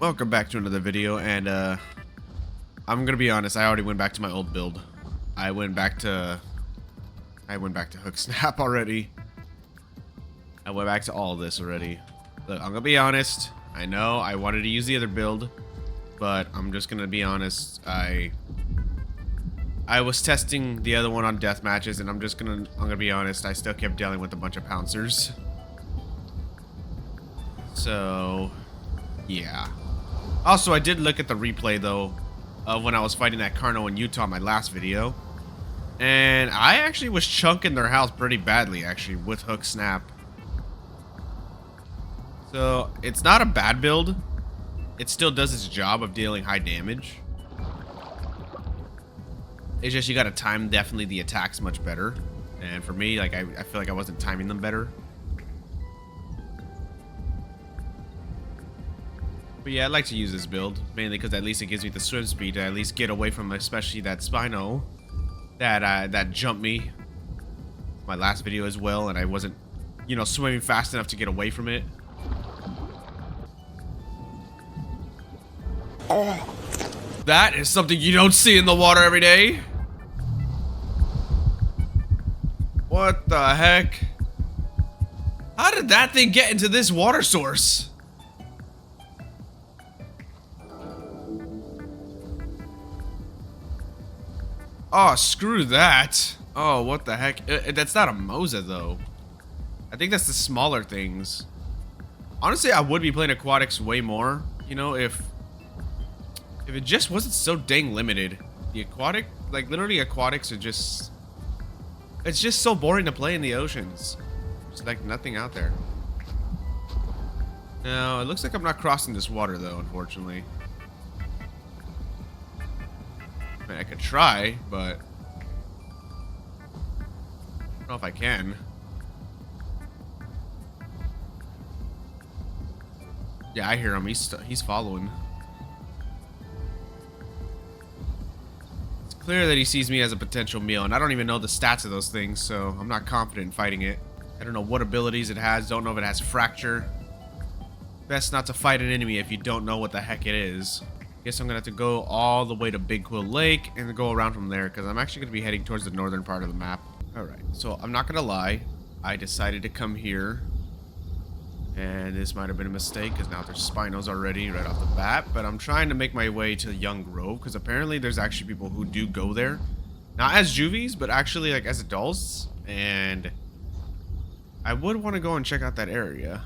Welcome back to another video, and I'm gonna be honest, I already went back to my old build. I went back to hook snap already. I went back to all of this already. Look, I'm gonna be honest, I know I wanted to use the other build, but I'm just gonna be honest, I was testing the other one on death matches, and I'm gonna be honest, I still kept dealing with a bunch of pouncers. So yeah. Also, I did look at the replay, though, of when I was fighting that Carno in Utah in my last video. And I actually was chunking their house pretty badly, actually, with hook snap. So, it's not a bad build. It still does its job of dealing high damage. It's just you gotta time, definitely, the attacks much better. And for me, like, I feel like I wasn't timing them better. But yeah, I'd like to use this build, mainly because at least it gives me the swim speed to at least get away from, especially that Spino that jumped me my last video as well, and I wasn't, you know, swimming fast enough to get away from it. Oh, that is something you don't see in the water every day. What the heck? How did that thing get into this water source? Oh, screw that. Oh, what the heck? That's not a Mosa, though. I think that's the smaller things. Honestly, I would be playing aquatics way more, you know, if it just wasn't so dang limited. The aquatic, like, literally aquatics are just... It's just so boring to play in the oceans. There's, like, nothing out there. Now, it looks like I'm not crossing this water, though, unfortunately. I mean, I could try, but I don't know if I can. Yeah, I hear him. He's following. It's clear that he sees me as a potential meal, and I don't even know the stats of those things, so I'm not confident in fighting it. I don't know what abilities it has. Don't know if it has fracture. Best not to fight an enemy if you don't know what the heck it is. Guess I'm gonna have to go all the way to Big Quill Lake and go around from there, because I'm actually gonna be heading towards the northern part of the map. Alright, so I'm not gonna lie, I decided to come here, and this might have been a mistake because now there's Spinos already right off the bat, but I'm trying to make my way to Young Grove because apparently there's actually people who do go there, not as juvies, but actually like as adults, and I would want to go and check out that area.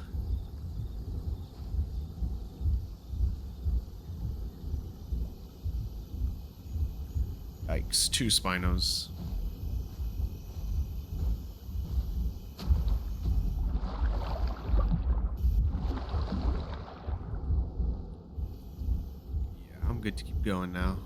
Yikes, 2 Spinos. Yeah, I'm good to keep going now.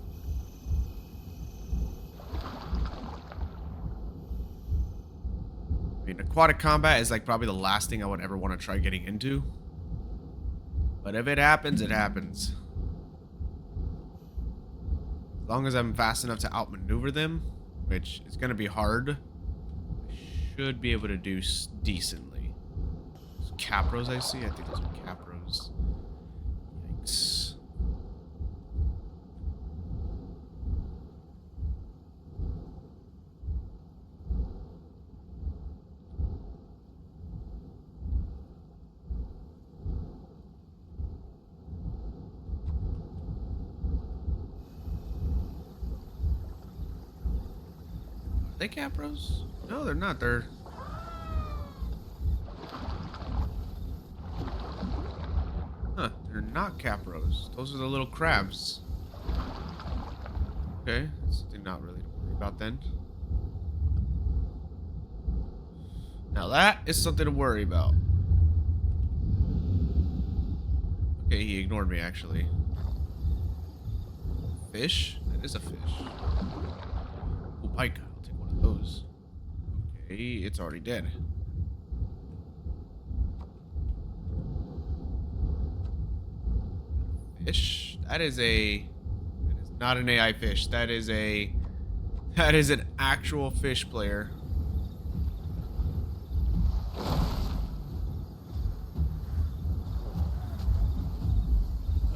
I mean, aquatic combat is like probably the last thing I would ever want to try getting into. But if it happens, it happens. As long as I'm fast enough to outmaneuver them, which is going to be hard, I should be able to do decently. Those Capros I see? I think those are Capros. Yikes. Are they Capros? No, they're not. They're... Huh, they're not Capros. Those are the little crabs. Okay, that's something not really to worry about then. Now that is something to worry about. Okay, he ignored me actually. Fish? That is a fish. Oh, pike. Those. Okay, it's already dead. Fish? That is not an AI fish. That is an actual fish player.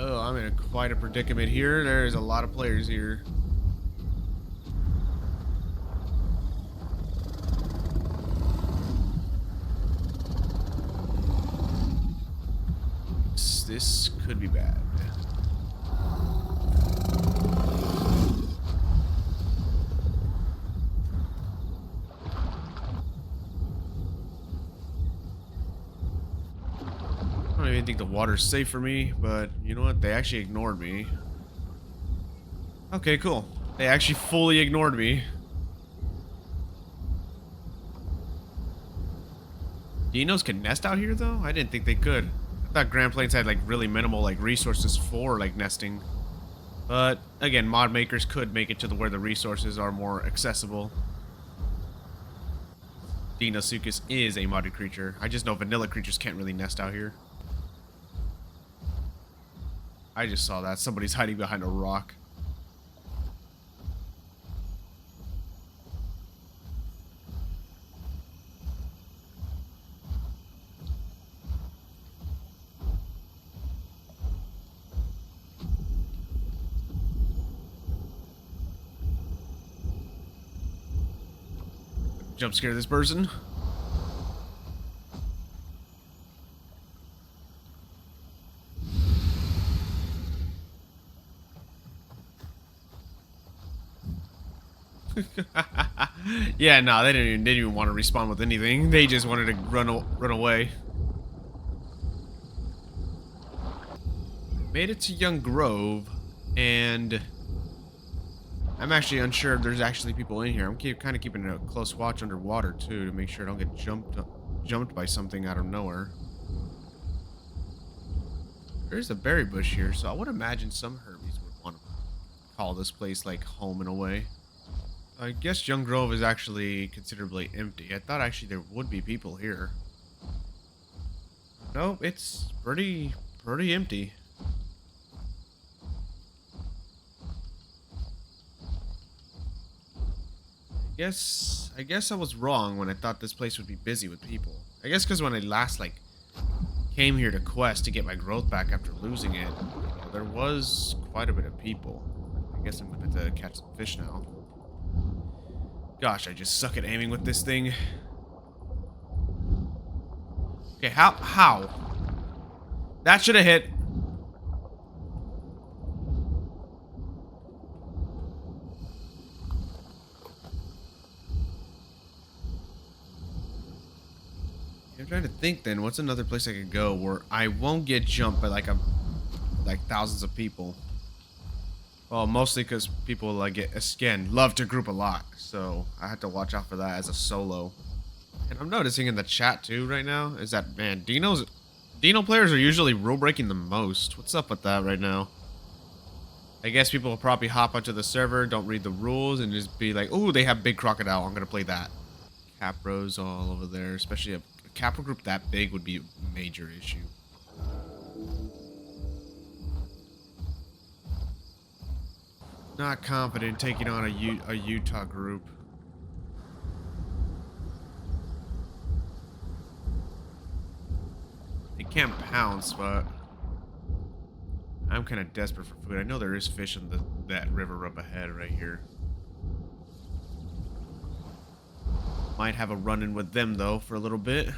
Oh, I'm in quite a predicament here. There's a lot of players here. This could be bad. I don't even think the water's safe for me, but you know what? They actually ignored me. Okay, cool. They actually fully ignored me. Dinos can nest out here, though? I didn't think they could. I thought Grand Plains had, like, really minimal, like, resources for, like, nesting. But, again, mod makers could make it to where the resources are more accessible. Deinosuchus is a modded creature. I just know vanilla creatures can't really nest out here. I just saw that. Somebody's hiding behind a rock. Jump scare this person. Yeah, no, they didn't even want to respond with anything. They just wanted to run away. Made it to Young Grove, and I'm actually unsure if there's actually people in here. I'm kind of keeping a close watch underwater too to make sure I don't get jumped by something out of nowhere. There's a berry bush here, so I would imagine some herbies would want to call this place like home in a way. I guess Young Grove is actually considerably empty. I thought actually there would be people here. No, it's pretty empty. I guess I was wrong when I thought this place would be busy with people. I guess because when I last like came here to quest to get my growth back after losing it, there was quite a bit of people. I guess I'm gonna have to catch some fish now. Gosh, I just suck at aiming with this thing. Okay, how? That should have hit. I'm trying to think then, what's another place I could go where I won't get jumped by like thousands of people. Well, mostly because people like again love to group a lot, so I have to watch out for that as a solo. And I'm noticing in the chat too right now is that man, Dino players are usually rule breaking the most. What's up with that right now? I guess people will probably hop onto the server, don't read the rules, and just be like, "Ooh, they have big crocodile. I'm gonna play that." Capros all over there, especially a Capro group that big would be a major issue. Not confident taking on a Utah group. They can't pounce, but I'm kind of desperate for food. I know there is fish in that river up ahead right here. Might have a run-in with them though for a little bit.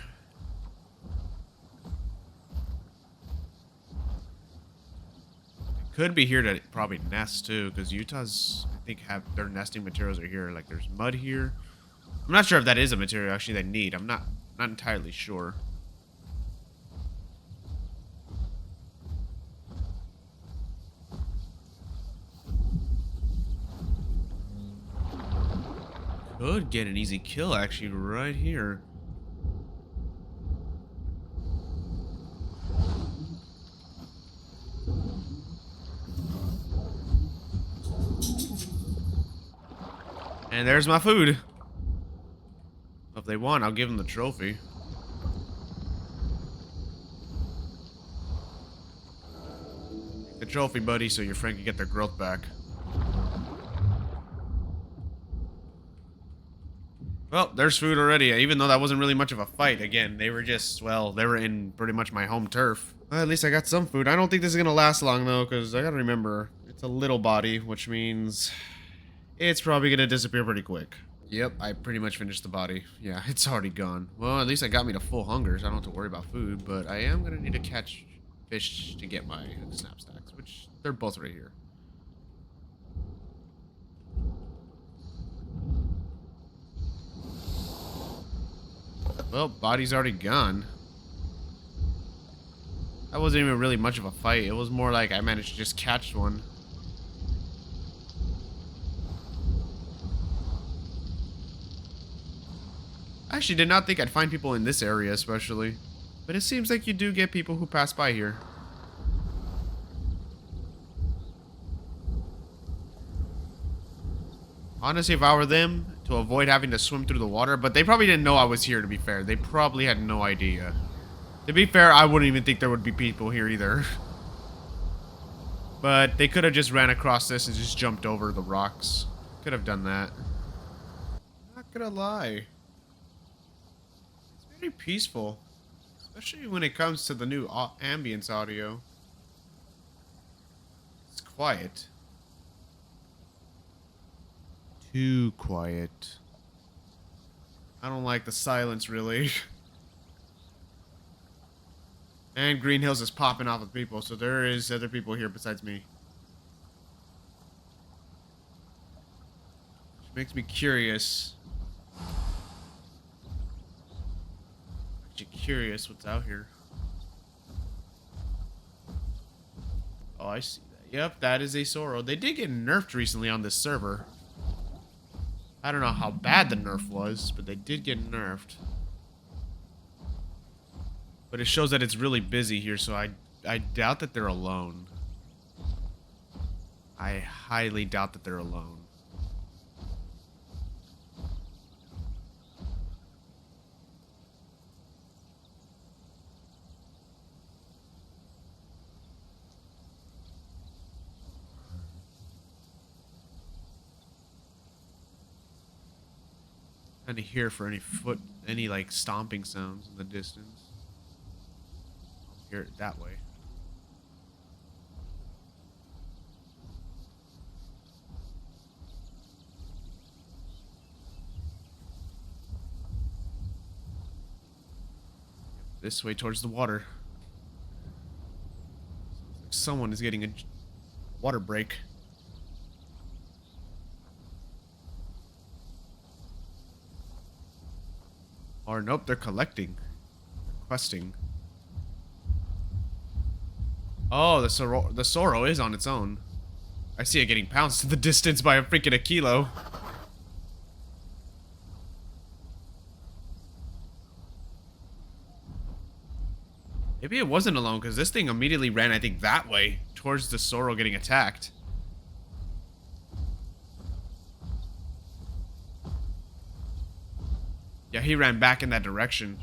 Could be here to probably nest too, because Utah's, I think, have their nesting materials are here. Like there's mud here. I'm not sure if that is a material actually they need. I'm not entirely sure. Could get an easy kill actually right here. And there's my food. If they want, I'll give them the trophy. Take the trophy, buddy, so your friend can get their growth back. Well, there's food already, even though that wasn't really much of a fight. Again, they were just, well, they were in pretty much my home turf. Well, at least I got some food. I don't think this is gonna last long though, because I gotta remember, it's a little body, which means it's probably gonna disappear pretty quick. Yep, I pretty much finished the body. Yeah, it's already gone. Well, at least I got me to full hunger, so I don't have to worry about food, but I am gonna need to catch fish to get my snap stacks, which they're both right here. Well, body's already gone. That wasn't even really much of a fight. It was more like I managed to just catch one. I actually did not think I'd find people in this area especially. But it seems like you do get people who pass by here. Honestly, if I were them, to avoid having to swim through the water, but they probably didn't know I was here, to be fair. They probably had no idea. To be fair, I wouldn't even think there would be people here either. But they could have just ran across this and just jumped over the rocks. Could have done that. Not gonna lie. It's very peaceful. Especially when it comes to the new ambience audio. It's quiet. Too quiet. I don't like the silence, really. And Green Hills is popping off with people, so there is other people here besides me. Which makes me curious. Actually curious what's out here. Oh, I see that. Yep, that is a Sorrow. They did get nerfed recently on this server. I don't know how bad the nerf was, but they did get nerfed. But it shows that it's really busy here, so I doubt that they're alone. I highly doubt that they're alone. Trying to hear for any like stomping sounds in the distance. I'll hear it that way. This way towards the water. Sounds like someone is getting a water break. Or nope, they're collecting. They're questing. Oh, the Sorrow is on its own. I see it getting pounced in the distance by a freaking Aquilo. Maybe it wasn't alone, because this thing immediately ran, I think, that way, towards the Sorrow getting attacked. Yeah, he ran back in that direction.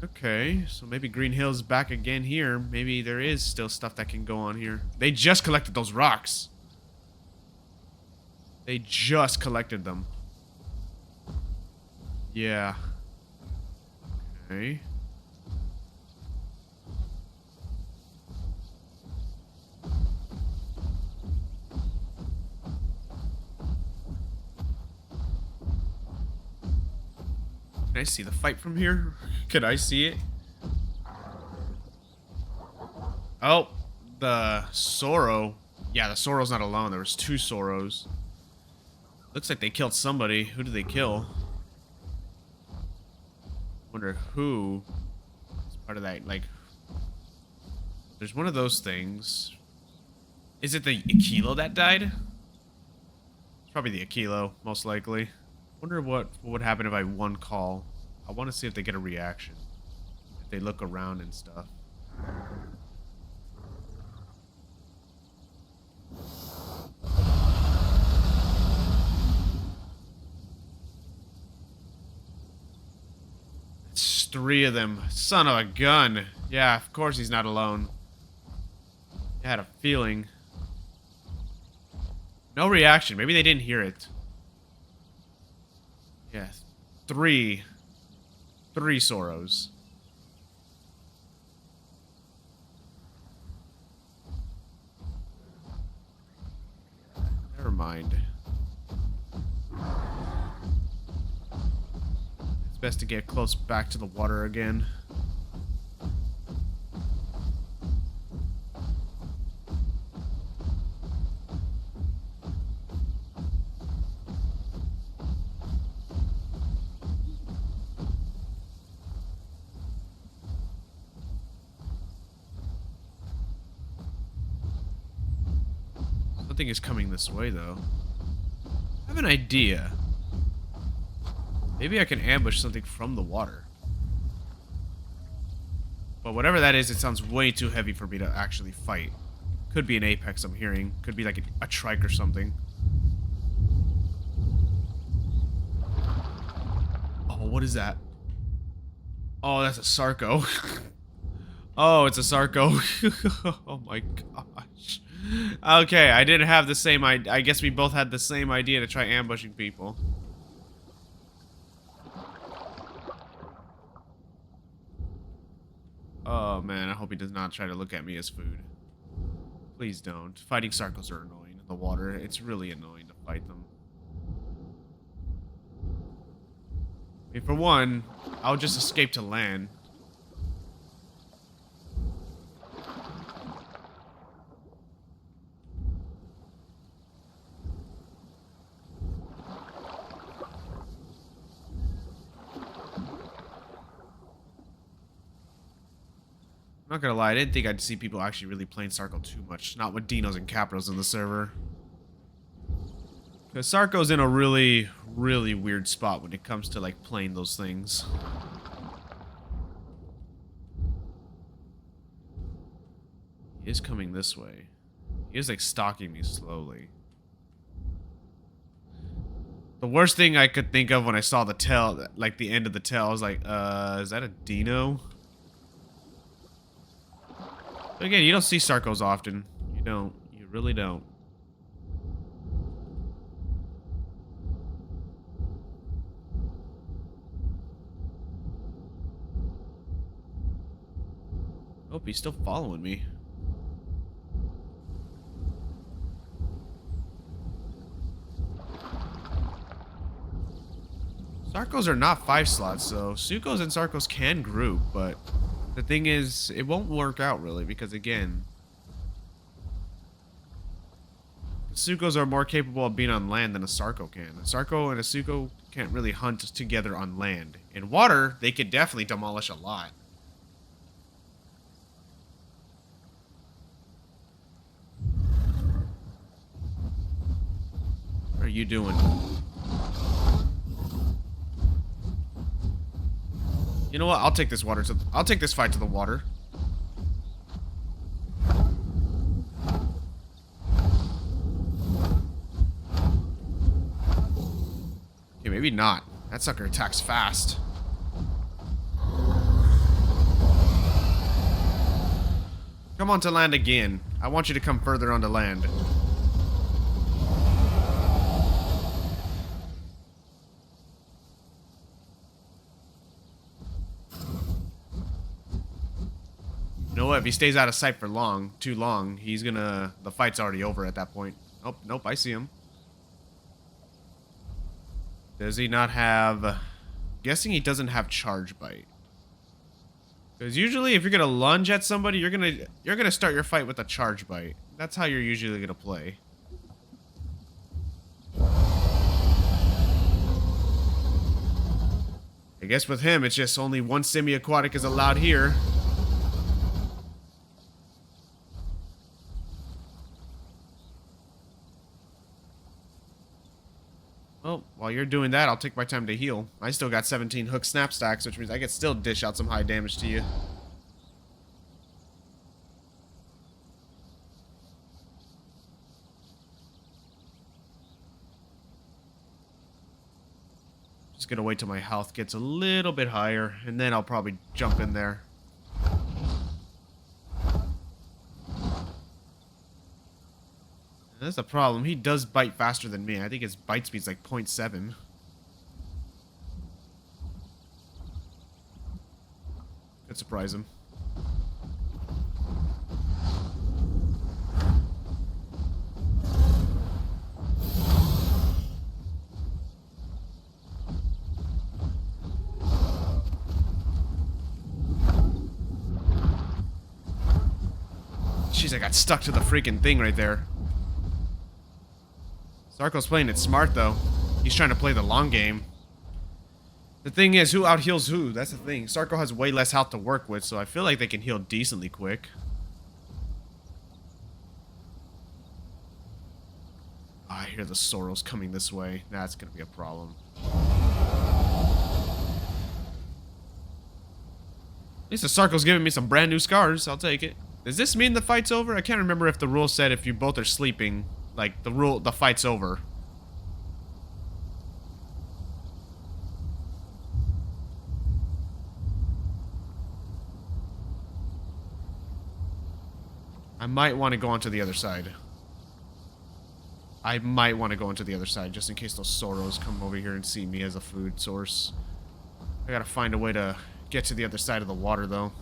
Okay, so maybe Green Hill's back again here. Maybe there is still stuff that can go on here. They just collected those rocks. They just collected them. Yeah. Okay. Can I see the fight from here? Could I see it? Oh, the Sorrow. Yeah, the Sorrow's not alone. There was two Sorrows. Looks like they killed somebody. Who did they kill? Wonder who is part of that. Like, there's one of those things. Is it the Aquilo that died? It's probably the Aquilo, most likely. Wonder what would happen if I one call. I want to see if they get a reaction. If they look around and stuff. It's three of them. Son of a gun. Yeah, of course he's not alone. I had a feeling. No reaction. Maybe they didn't hear it. Yeah, three. 3 Soros. Never mind. It's best to get close back to the water again. Something is coming this way, though. I have an idea. Maybe I can ambush something from the water. But whatever that is, it sounds way too heavy for me to actually fight. Could be an apex I'm hearing. Could be like a trike or something. Oh, what is that? Oh, that's a Sarco. Oh, it's a Sarco. Oh my gosh. Okay, I didn't have the same idea. I guess we both had the same idea to try ambushing people. Oh man, I hope he does not try to look at me as food. Please don't. Fighting Sarcos are annoying in the water. It's really annoying to fight them. I mean, for one, I'll just escape to land. I'm not gonna lie, I didn't think I'd see people actually really playing Sarco too much. Not with Dinos and Capros in the server. Because Sarco's in a really, really weird spot when it comes to, like, playing those things. He is coming this way. He is, like, stalking me slowly. The worst thing I could think of when I saw the tail, like, the end of the tail, I was like, is that a Dino? But again, you don't see Sarcos often. You don't. You really don't. Oh, he's still following me. Sarcos are not 5 slots, so Sucos and Sarcos can group, but the thing is, it won't work out really, because again, Sucos are more capable of being on land than a Sarco can. A Sarco and a Suco can't really hunt together on land. In water, they could definitely demolish a lot. What are you doing? You know what? I'll take this I'll take this fight to the water. Okay, maybe not. That sucker attacks fast. Come on to land again. I want you to come further onto land. You know what? If he stays out of sight for too long, he's gonna... The fight's already over at that point. Oh, nope, I see him. Does he not have... I'm guessing he doesn't have charge bite. Because usually if you're gonna lunge at somebody, you're gonna start your fight with a charge bite. That's how you're usually gonna play. I guess with him, it's just only one semi-aquatic is allowed here. Well, while you're doing that, I'll take my time to heal. I still got 17 hook snap stacks, which means I can still dish out some high damage to you. Just gonna wait till my health gets a little bit higher, and then I'll probably jump in there. That's the problem. He does bite faster than me. I think his bite speed's like 0.7. could surprise him. Jeez, I got stuck to the freaking thing right there. Sarco's playing it smart, though. He's trying to play the long game. The thing is, who out-heals who? That's the thing. Sarco has way less health to work with, so I feel like they can heal decently quick. Oh, I hear the Soros coming this way. That's gonna be a problem. At least the Sarco's giving me some brand new scars. I'll take it. Does this mean the fight's over? I can't remember if the rule said if you both are sleeping, like, the fight's over. I might want to go onto the other side. I might want to go onto the other side, just in case those Soros come over here and see me as a food source. I gotta find a way to get to the other side of the water, though.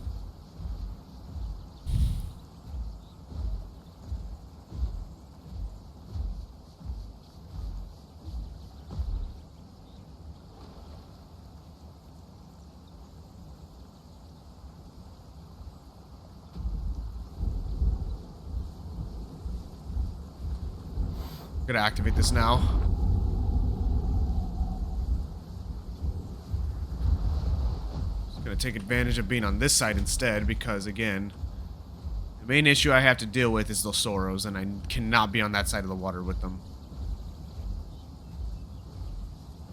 I'm gonna activate this now. Just gonna take advantage of being on this side instead, because again, the main issue I have to deal with is those Soros, and I cannot be on that side of the water with them.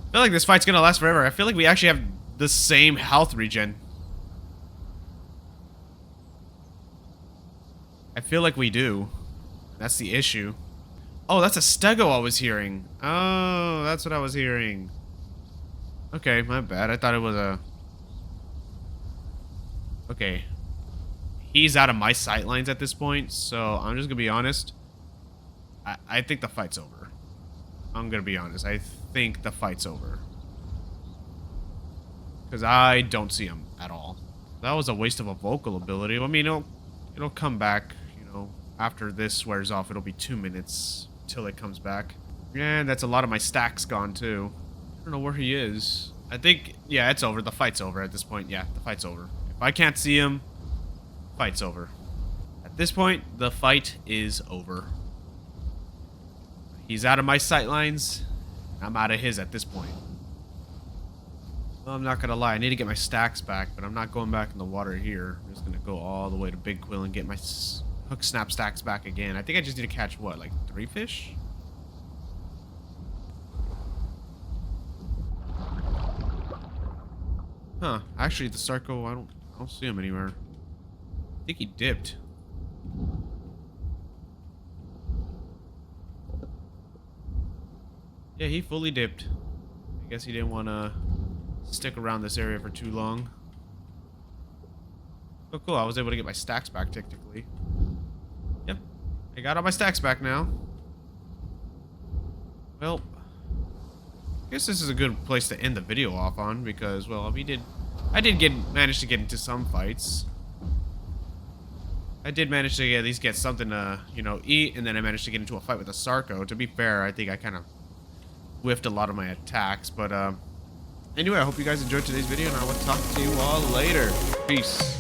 I feel like this fight's gonna last forever. I feel like we actually have the same health regen. I feel like we do. That's the issue. Oh, that's a stego I was hearing. Oh, that's what I was hearing. Okay, my bad. I thought it was a... Okay. He's out of my sight lines at this point, so I'm just gonna be honest. I think the fight's over. I'm gonna be honest. I think the fight's over. Because I don't see him at all. That was a waste of a vocal ability. I mean, it'll come back, you know. After this wears off, it'll be 2 minutes till it comes back. Yeah, that's a lot of my stacks gone too. I don't know where he is. I think, yeah, it's over. The fight's over at this point. Yeah, the fight's over. If I can't see him, fight's over. At this point, the fight is over. He's out of my sight lines. I'm out of his at this point. Well, I'm not gonna lie. I need to get my stacks back, but I'm not going back in the water here. I'm just gonna go all the way to Big Quill and get my hook snap stacks back again. I think I just need to catch, what, like 3 fish? Huh. Actually, the Sarco, I don't see him anywhere. I think he dipped. Yeah, he fully dipped. I guess he didn't want to stick around this area for too long. Oh, cool. I was able to get my stacks back, technically. Yep. I got all my stacks back now. Well, I guess this is a good place to end the video off on, because, well, I did manage to get into some fights. I did manage to at least get something to, you know, eat, and then I managed to get into a fight with a Sarco. To be fair, I think I kind of whiffed a lot of my attacks, but, anyway, I hope you guys enjoyed today's video, and I will talk to you all later. Peace.